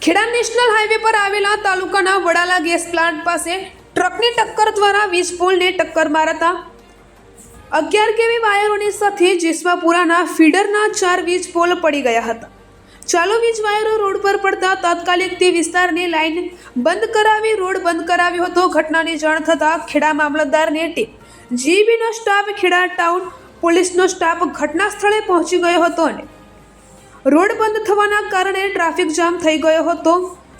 Kheda national highway પર આવેલા તાલુકાના વડાલા ગેસ પ્લાન્ટ પાસે ટ્રકની ટક્કર દ્વારા વીજ પોલને ટક્કર મારતા 11 કેવી વાયરોની સાથે જેસવાપુરાના ફીડરના 4 વીજ પોલ પડી ગયા હતા। ચાલુ વીજ વાયરો રોડ પર પડતા તાત્કાલિક તે વિસ્તારની લાઈન બંધ કરાવી રોડ બંધ કરાવ્યો હતો। ઘટનાની જાણ થતાં ખેડા મામલતદારની ટીમ જીબીનો સ્ટાફ ખેડા ટાઉન પોલીસનો સ્ટાફ ઘટના સ્થળે પહોંચી ગયો હતો અને રોડ બંધ થવાના કારણે ટ્રાફિક જામ થઈ ગયો હતો।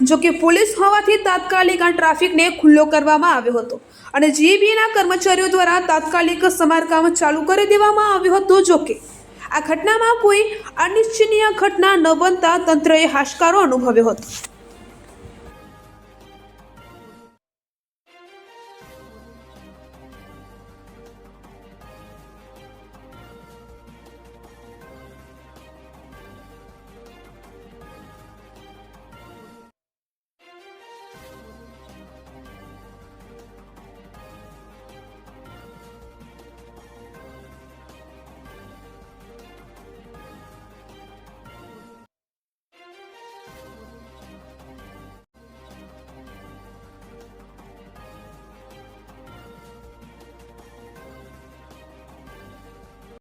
જો કે પોલીસ હોવાથી તાત્કાલિક આ ટ્રાફિકને ખુલ્લો કરવામાં આવ્યો હતો અને જીબીના કર્મચારીઓ દ્વારા તાત્કાલિક સમારકામ ચાલુ કરી દેવામાં આવ્યું હતું। જો કે આ ઘટનામાં કોઈ અનિચ્છનીય ઘટના ન બનતા તંત્રએ હાશકારો અનુભવ્યો હતો।